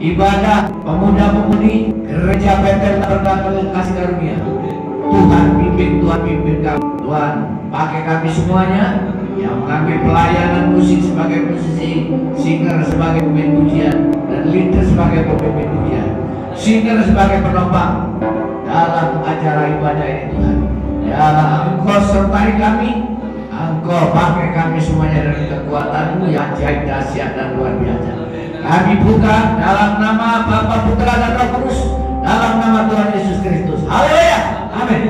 ibadah pemuda-pemudi Gereja Bethel Tabernakel Kasih Karunia. Tuhan pimpin kami. Tuhan pakai kami semuanya, yang mengambil pelayanan musik sebagai musisi, singer sebagai pemain pujian, dan leader sebagai pemimpin pujian, singer sebagai penopang dalam acara ibadah ini. Tuhan, ya Engkau sertai kami, Engkau pakai kami semuanya dengan kekuatan-Mu yang ajaib, dahsyat, dan luar biasa. Kami buka dalam nama Bapa, Putra, dan Roh Kudus, dalam nama Tuhan Yesus Kristus. Haleluya, amin.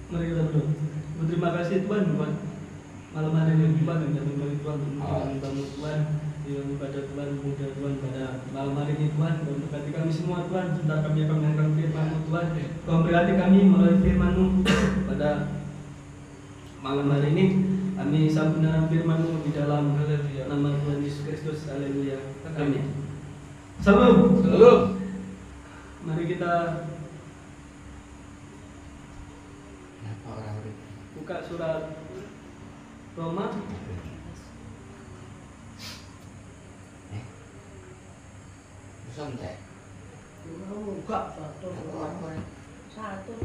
Mari kita berdoa. Berterima kasih Tuhan buat malam hari ini Tuhan, dan kami bagi Tuhan untuk membangun Tuhan yang ibadah Tuhan, muda Tuhan pada malam hari ini Tuhan. Dan berkati kami semua Tuhan, sebentar kami akan mendengarkan firman-Mu Tuhan. Kau berkati kami melalui firman-Mu pada malam hari ini. Kami sambut dalam firman-Mu di dalam nama Tuhan Yesus Kristus. Haleluya. Amin. Salam. Salam. Mari kita buka surat Roma. Buka satu.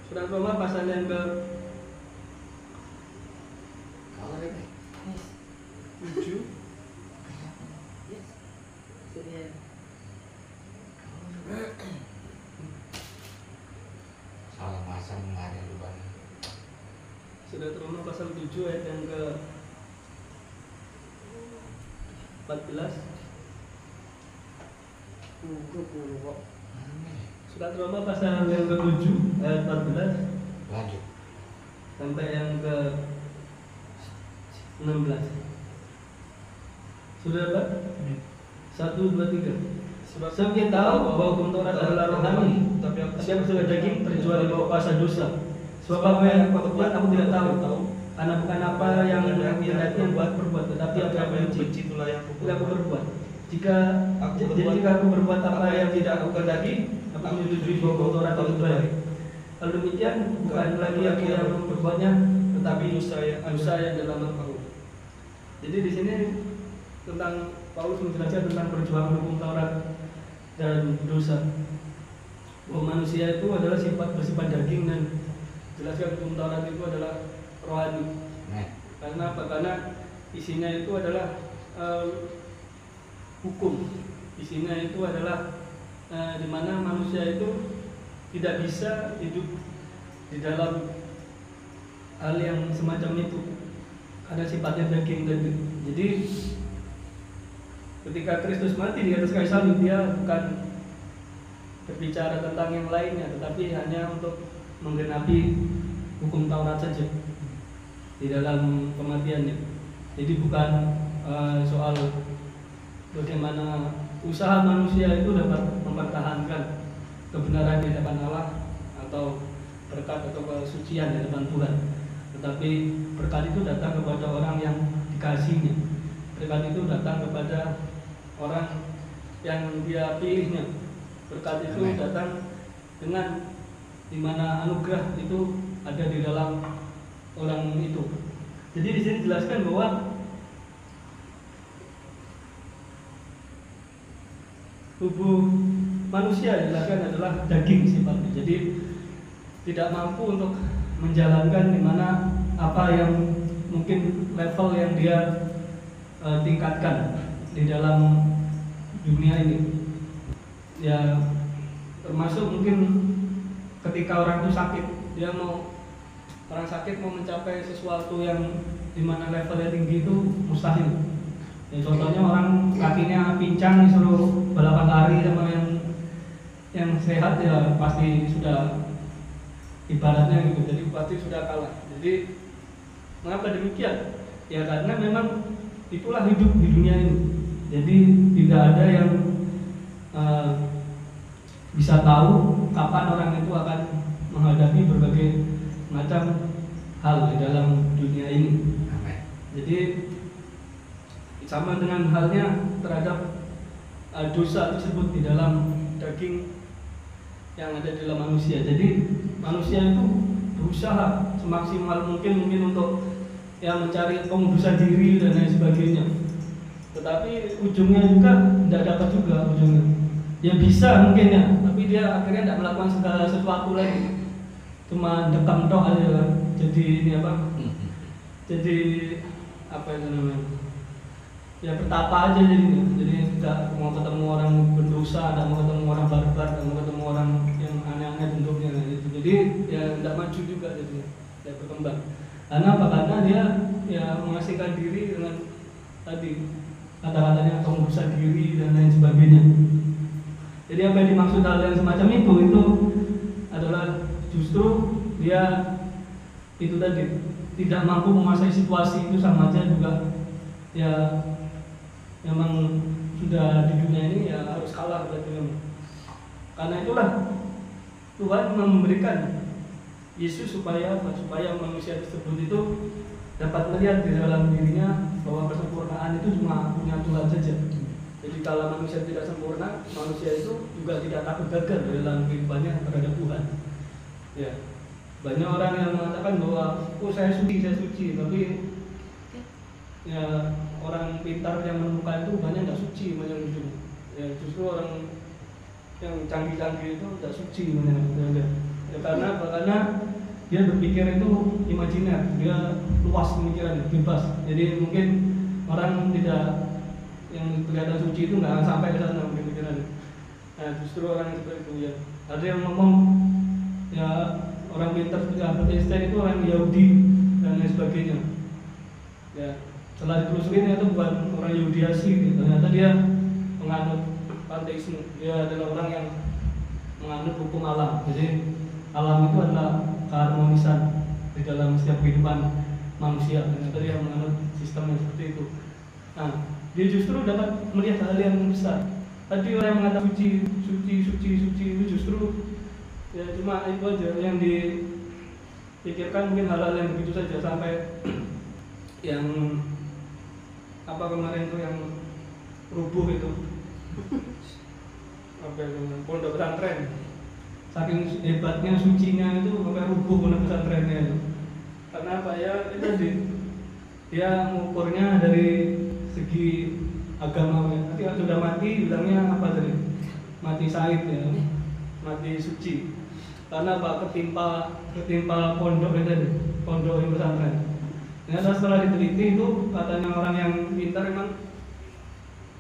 Surat Roma pasal yang ke 7. Salah masang ada lubang. Surat Roma pasal 7 ayat yang ke 14. Surat Roma pasal yang ke 7 ayat 14 Lanjut. sampai yang ke 16. Sudah Pak? 1, 2, 3. Sebab kita tahu bahwa hukum Taurat adalah rohani, tapi aku sudah daging terjual di bawah kuasa dosa. Sebab apa yang aku buat aku tidak tahu, karena bukan apa yang dikehendaki yang buat berbuat, tetapi apa yang benci itulah yang aku berbuat. Jika aku berbuat apa yang tidak aku kehendaki, aku menyetujui bahwa hukum Taurat itu baik. Kalau demikian, bukan lagi aku yang berbuatnya, tetapi dosa yang dalam aku. Jadi di sini tentang Paulus menjelaskan tentang perjuangan hukum Taurat dan dosa. Bahwa manusia itu adalah bersifat daging, dan jelaskan hukum Taurat itu adalah rohani. Karena apa? Karena isinya itu adalah hukum. Isinya itu adalah di mana manusia itu tidak bisa hidup di dalam hal yang semacam itu karena sifatnya daging. Jadi ketika Kristus mati di atas kayu salib, dia bukan berbicara tentang yang lainnya, tetapi hanya untuk menggenapi hukum Taurat saja di dalam kematiannya. Jadi bukan soal bagaimana usaha manusia itu dapat mempertahankan kebenaran di hadapan Allah atau berkat atau kesucian di hadapan Tuhan. Tetapi berkat itu datang kepada orang yang dikasihinya. Berkat itu datang kepada orang yang dia pilihnya. Berkat itu datang dengan dimana anugerah itu ada di dalam orang itu. Jadi di sini dijelaskan bahwa tubuh manusia dijelaskan adalah daging sifatnya. Jadi tidak mampu untuk menjalankan dimana apa yang mungkin level yang dia tingkatkan di dalam dunia ini. Ya termasuk mungkin ketika orang itu sakit, orang sakit mau mencapai sesuatu yang dimana levelnya tinggi itu mustahil. Ya, contohnya orang kakinya pincang disuruh balapan lari sama yang sehat, ya pasti sudah ibaratnya gitu. Jadi pasti sudah kalah. Jadi mengapa demikian? Ya karena memang itulah hidup di dunia ini. Jadi tidak ada yang bisa tahu kapan orang itu akan menghadapi berbagai macam hal di dalam dunia ini. Jadi sama dengan halnya terhadap dosa tersebut di dalam daging yang ada di dalam manusia. Jadi manusia itu berusaha semaksimal mungkin untuk mencari pengudusan diri dan lain sebagainya. Tetapi ujungnya juga tidak dapat juga ujungnya. Ya bisa mungkin ya, tapi dia akhirnya tidak melakukan segala sesuatu lagi. Cuma dekam tok aja. Jadi ini apa? Jadi apa itu namanya? Ya bertapa aja jadinya. Jadi tidak mau ketemu orang berdosa, tidak mau ketemu orang barbar, tidak mau ketemu orang yang aneh-aneh bentuknya gitu. Jadi ya tidak maju juga jadinya, tidak berkembang. Karena apa? Karena dia ya mengasihkan diri dengan tadi kata-katanya pengurusan diri dan lain sebagainya. Jadi apa yang dimaksud hal yang semacam itu adalah justru dia itu tadi tidak mampu menguasai situasi itu sama aja juga ya memang sudah di dunia ini ya harus kalah berarti memang. Karena itulah Tuhan memberikan Yesus supaya manusia tersebut itu dapat melihat di dalam dirinya bahwa kesempurnaan itu cuma punya Tuhan saja. Jadi kalau manusia tidak sempurna, manusia itu juga tidak takut gagal dalam kehidupannya terhadap Tuhan. Ya, banyak orang yang mengatakan bahwa saya suci, tapi ya orang pintar yang menemukan itu banyak nggak suci banyak itu. Ya justru orang yang canggih-canggih itu nggak suci banyak. Ya, karena dia berpikir itu imajiner, dia luas pemikiran, bebas. Jadi mungkin orang tidak yang kelihatan suci itu nggak akan sampai ke sana mungkin pikirannya. Nah justru orang yang seperti itu ya. Ada yang ngomong ya orang pintar seperti Albert Einstein itu orang Yahudi dan lain sebagainya. Ya setelah ditelusuri itu bukan orang Yahudi asli, ternyata dia menganut panteisme. Dia adalah orang yang menganut hukum alam. Jadi alam itu adalah keharmonisan di dalam setiap kehidupan manusia. Ternyata dia menganut sistem yang seperti itu. Nah, dia justru dapat melihat hal yang besar. Tadi orang yang mengatakan suci itu justru ya cuma itu aja yang dipikirkan, mungkin hal-hal yang begitu saja sampai yang apa kemarin itu yang rubuh itu apa itu pondok pesantren, saking hebatnya sucinya itu sampai rubuh pondok pesantrennya itu. Karena apa ya, itu dia mengukurnya dari segi agama. Nanti kalau sudah mati bilangnya apa tadi, mati syahid ya, mati suci. Karena apa, ketimpa pondok itu tadi, pondok yang pesantren. Ternyata setelah diteliti itu katanya orang yang pintar memang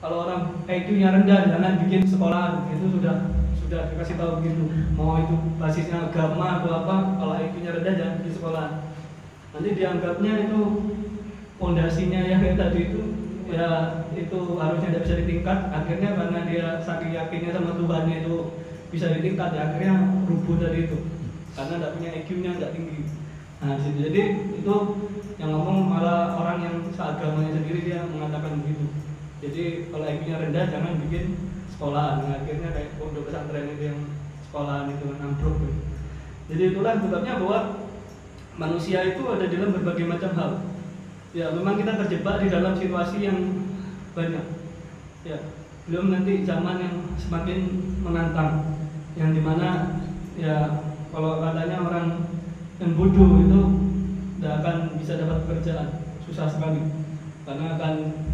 kalau orang IQ-nya rendah jangan bikin sekolahan, itu sudah dikasih tahu begitu. Mau itu basisnya agama atau apa, kalau IQ-nya rendah jangan bikin sekolahan. Nanti dianggapnya itu fondasinya yang kayak tadi itu ya itu harusnya tidak bisa ditingkat. Akhirnya karena dia saking yakinnya sama Tuhannya itu bisa ditingkat, ya akhirnya rubuh tadi itu karena tidak punya IQ-nya tidak tinggi. Nah, jadi itu yang ngomong malah orang yang seagamanya sendiri, dia mengatakan begitu. Jadi kalau IQ-nya rendah jangan bikin sekolahan. Nah, akhirnya kayak pondok pesantren itu yang sekolahan itu ambruk. Jadi itulah sebabnya bahwa manusia itu ada dalam berbagai macam hal. Ya, memang kita terjebak di dalam situasi yang banyak. Ya, belum nanti zaman yang semakin menantang, yang dimana ya kalau katanya orang yang bodoh itu tidak akan bisa dapat pekerjaan, susah sekali karena akan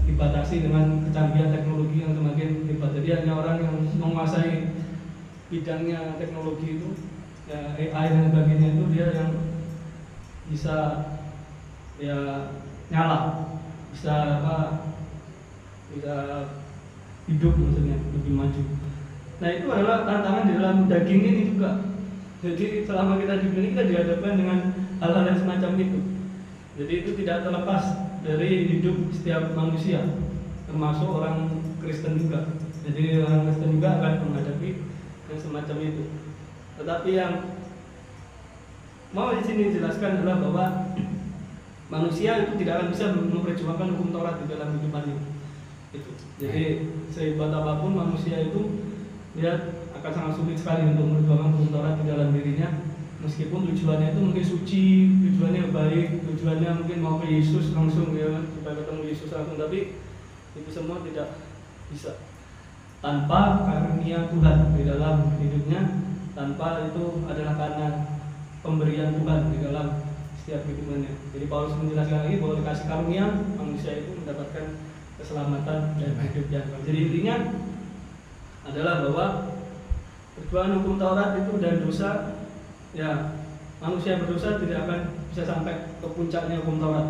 dibatasi dengan kecanggihan teknologi yang semakin hebat. Jadi hanya orang yang menguasai bidangnya teknologi itu, ya AI dan sebagainya itu, dia yang bisa ya nyala, bisa hidup, maksudnya lebih maju. Nah itu adalah tantangan di dalam daging ini juga. Jadi selama kita di dunia kita dihadapkan dengan hal-hal yang semacam itu. Jadi itu tidak terlepas dari hidup setiap manusia, termasuk orang Kristen juga. Jadi orang Kristen juga akan menghadapi yang semacam itu. Tetapi yang mau di sini dijelaskan adalah bahwa manusia itu tidak akan bisa memperjuangkan hukum Taurat di dalam kehidupannya. Itu. Jadi sehebat apapun manusia itu, dia akan sangat sulit sekali untuk memperjuangkan hukum Taurat di dalam dirinya. Meskipun tujuannya itu mungkin suci, tujuannya baik, tujuannya mungkin mau ke Yesus langsung ya, supaya ketemu Yesus langsung, tapi itu semua tidak bisa tanpa karunia Tuhan di dalam hidupnya, tanpa itu adalah karena pemberian Tuhan di dalam setiap kehidupannya. Jadi Paulus menjelaskan lagi bahwa dikasih karunia manusia itu mendapatkan keselamatan dan hidup yang baik. Jadi intinya adalah bahwa perjuangan hukum Taurat itu dan dosa, ya manusia berdosa tidak akan bisa sampai ke puncaknya hukum Taurat.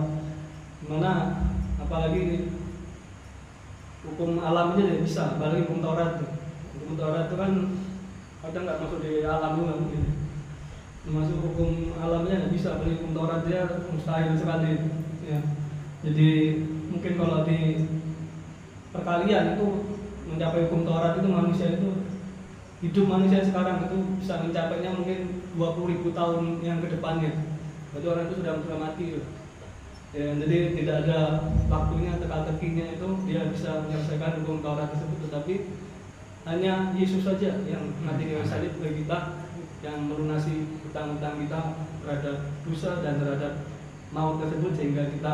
Dimana apalagi hukum alamnya tidak bisa, apalagi hukum Taurat. Hukum Taurat itu kan kadang nggak masuk di alam juga mungkin. Masuk hukum alamnya nggak bisa, apalagi hukum Taurat dia mustahil sekali. Ya. Jadi mungkin kalau di perkalian itu mencapai hukum Taurat itu manusia itu, hidup manusia sekarang itu bisa mencapainya mungkin 20.000 tahun yang kedepannya. berarti orang itu sudah mati. Ya, jadi tidak ada waktunya, teka-tekinya itu dia bisa menyelesaikan hukum Taurat tersebut, tetapi hanya Yesus saja yang mati di kayu salib bagi kita, yang melunasi hutang-hutang kita terhadap dosa dan terhadap maut tersebut, sehingga kita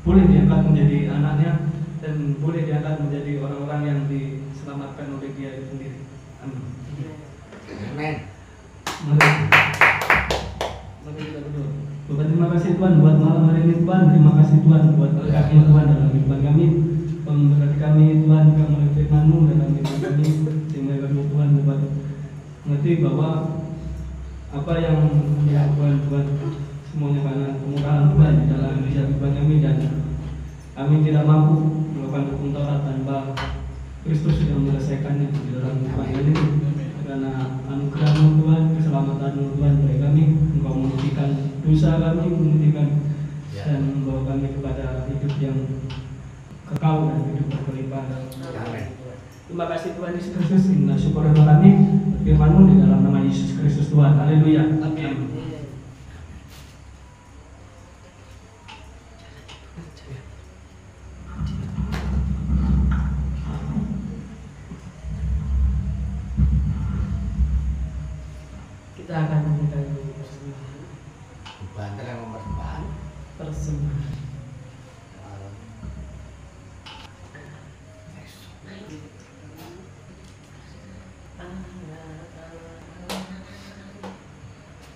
boleh diangkat menjadi anaknya dan boleh diangkat menjadi orang-orang yang diselamatkan oleh Dia itu sendiri. Amin. Amin. Mari kita berdoa. Tuhan, terima kasih Tuhan buat malam hari ini Tuhan. Terima kasih Tuhan buat berkat-Mu Tuhan dalam kehidupan kami. Memberkati kami Tuhan juga melalui firman-Mu dalam kehidupan kami, sehingga kami Tuhan dapat mengerti bahwa apa yang dilakukan Tuhan semuanya karena kemurahan Tuhan di dalam kehidupan kami, dan kami tidak mampu melakukan hukum Taurat tanpa Kristus sudah menyelesaikannya di dalam kehidupan ini. Karena anugerah-Mu Tuhan, keselamatan-Mu Tuhan bagi kami, Engkau menghentikan dosa kami, menghentikan dan membawa kami kepada hidup yang kekal dan hidup berkelimpahan. Terima kasih Tuhan Yesus Kristus. Inna syukur kami firman-Mu di dalam nama Yesus Kristus Tuhan. Haleluya. Amin. Kita akan memulai persembahan. Banter yang mempersembahan. Persembahan.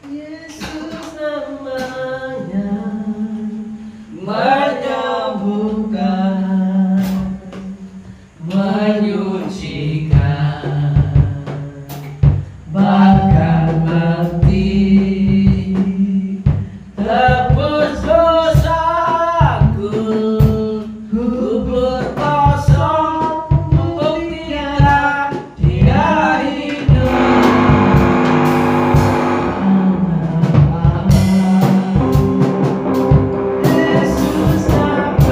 Yesus namanya menyembuhkan, menyucikan, bahkan mati, tebus dosaku, kubur kosong, membuktikan Dia hidup. Yesus namanya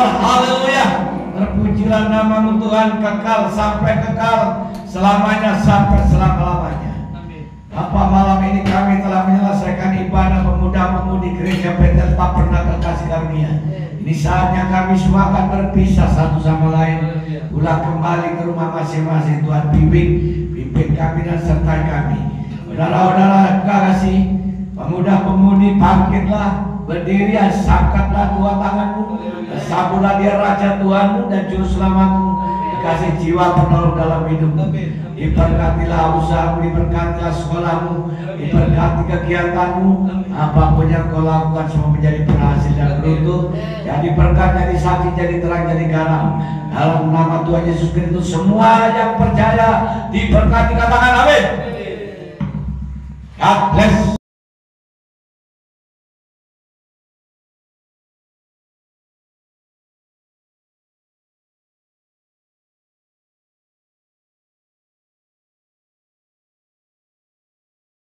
haleluya. Terpujilah namamu Tuhan, kekal sampai kekal, selamanya sampai selama-lamanya. Bapa, malam ini kami telah menyelesaikan ibadah pemuda-pemudi gereja Bethel Tabernakel Kasih Karunia. Ini saatnya kami semua akan berpisah satu sama lain, pulang kembali ke rumah masing-masing. Tuhan pimpin kami dan sertai kami. Saudara-saudara kasih, pemuda-pemudi bangkitlah, berdiri, angkatlah dua tanganmu, sambutlah dia Raja Tuhanmu dan Juru Selamatmu. Kasih jiwa penolong dalam hidupmu. Diberkatilah usahamu, diberkatilah sekolahmu, diberkati kegiatanmu. Apapun yang kau lakukan semua menjadi berhasil dan beruntung. Jadi berkat, jadi saksi, jadi terang, jadi garam. Dalam nama Tuhan Yesus Kristus, semua yang percaya diberkati, katakan amin. God bless.